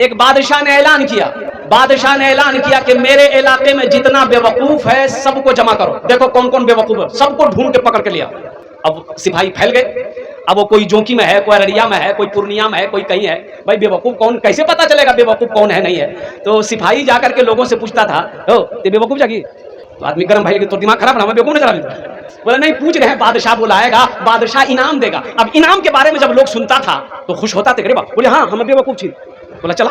ایک بادشاہ نے اعلان کیا کہ میرے علاقے میں جتنا بیوقوف ہے سب کو جمع کرو. دیکھو کون کون بیوقوف ہے, سب کو ڈھونڈ کے پکڑ کے لیا. اب سپاہی پھیل گئے. اب وہ کوئی جونکی میں ہے, کوئی ارڑیا میں ہے, کوئی پورنیا میں ہے, کوئی کہیں ہے. بھائی بیوقوف کون, کیسے پتا چلے گا بیوقوف کون ہے نہیں ہے؟ تو سپاہی جا کر کے لوگوں سے پوچھتا تھا, یہ بیوقوف جاگی. تو آدمی گرم بھائی تو دماغ خراب نہ ہو, بیوقوف نظر آ رہا. بولا نہیں, پوچھ رہے ہیں, بادشاہ بلائے گا, بادشاہ انعام دے گا. اب انعام کے بارے میں جب لوگ سنتا تھا تو خوش ہوتا تھے. بولے ہاں ہم بیوقوف تھی. بولا چلا.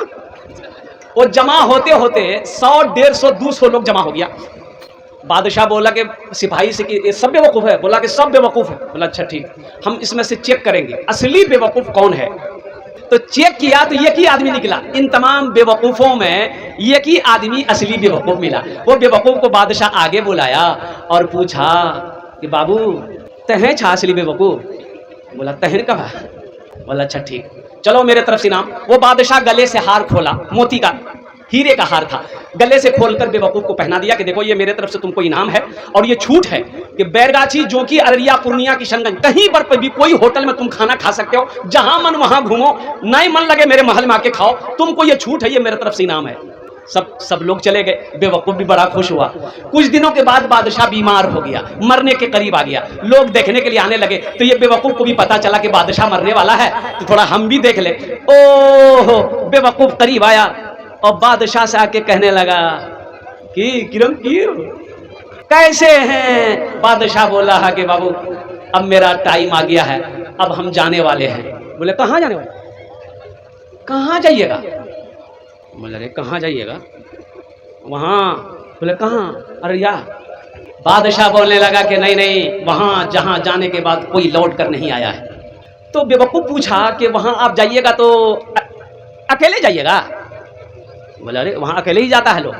وہ جمع ہوتے ہوتے 100 150 200 لوگ جمع ہو گیا. بادشاہ بولا کہ سپاہی سے کہ یہ سب بیوقوف ہے. بولا کہ سب بیوقوف ہے. بولا اچھا ٹھیک, ہم اس میں سے چیک کریں گے اصلی بیوقوف کون ہے. تو چیک کیا تو ایک ہی آدمی نکلا. ان تمام بیوقوفوں میں ایک ہی آدمی اصلی بیوقوف ملا. وہ بیوقوف کو بادشاہ آگے بلایا اور پوچھا کہ بابو تہیں چھا اصلی بیوقوف. بولا تہن کا. بولا اچھا ٹھیک, چلو میرے طرف سے انعام. وہ بادشاہ گلے سے ہار کھولا, موتی کا ہیرے کا ہار تھا. گلے سے کھول کر بیوقوف کو پہنا دیا کہ دیکھو یہ میرے طرف سے تم کو انعام ہے, اور یہ چھوٹ ہے کہ بیرگاچھی, جونکی, ارریا, پورنیا, کشن گنج کہیں پر بھی کوئی ہوٹل میں تم کھانا کھا سکتے ہو, جہاں من وہاں گھومو, نہیں من لگے میرے محل میں آ کے کھاؤ, تم کو یہ چھوٹ ہے, یہ میرے طرف سے انعام ہے. سب لوگ چلے گئے. بیوقوف بھی بڑا خوش ہوا. کچھ دنوں کے بعد بادشاہ بیمار ہو گیا, مرنے کے قریب آ گیا. لوگ دیکھنے کے لیے آنے لگے. تو یہ بیوقوف کو بھی پتا چلا کہ بادشاہ مرنے والا ہے, تو تھوڑا ہم بھی دیکھ لیں. اوہ, بیوقوف قریب آیا اور بادشاہ سے آ کے کہنے لگا کہ کرم کیسے ہیں. بادشاہ بولا ہے کہ بابو اب میرا ٹائم آ گیا ہے, اب ہم جانے والے ہیں. بولے کہاں جانے والے, کہاں جائیے گا. بولے ارے کہاں جائیے گا, وہاں. بولے کہاں, ارے یا. بادشاہ بولنے لگا کہ نہیں, وہاں جہاں جانے کے بعد کوئی لوٹ کر نہیں آیا ہے. تو بیوقوف پوچھا کہ وہاں آپ جائیے گا تو اکیلے جائیے گا. بولا ارے وہاں اکیلے ہی جاتا ہے لوگ.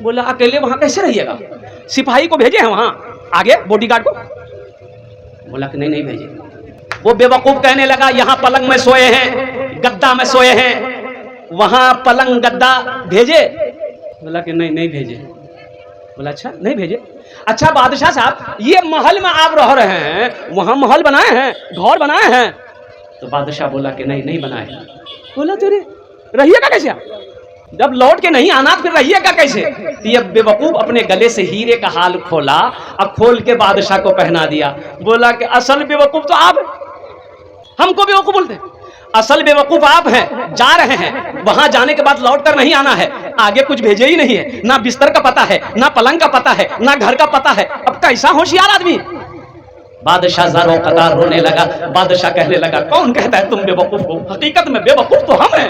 بولا اکیلے وہاں کیسے رہیے گا, سپاہی کو بھیجے ہیں وہاں آگے, باڈی گارڈ کو. بولا کہ نہیں بھیجے. وہ بیوقوف کہنے لگا یہاں پلنگ میں سوئے ہیں, گدا میں سوئے ہیں, وہاں پلنگ گدا بھیجے. بولا کہ نہیں بھیجے. بولا اچھا نہیں بھیجے. اچھا بادشاہ صاحب یہ محل میں آپ رہ رہے ہیں, وہاں محل بنائے ہیں, گھر بنائے ہیں. تو بادشاہ بولا کہ نہیں بنائے. بولا تیرے رہیے گا کیسے, جب لوٹ کے نہیں آنا پھر رہیے گا کیسے. تو یہ بیوقوف اپنے گلے سے ہیرے کا حال کھولا, اب کھول کے بادشاہ کو پہنا دیا. بولا کہ اصل بیوقوف تو آپ, ہم کو بیوقوف بولتے, اصل بیوقوف آپ ہیں. جا رہے ہیں, وہاں جانے کے بعد لوٹ کر نہیں آنا ہے, آگے کچھ بھیجے ہی نہیں ہے, نہ بستر کا پتہ ہے, نہ پلنگ کا پتہ ہے, نہ گھر کا پتہ ہے. اب کیسا ہوشیار آدمی. بادشاہ زاروں قطار رونے لگا. بادشاہ کہنے لگا کون کہتا ہے تم بیوقوف ہو, حقیقت میں بیوقوف تو ہم ہیں.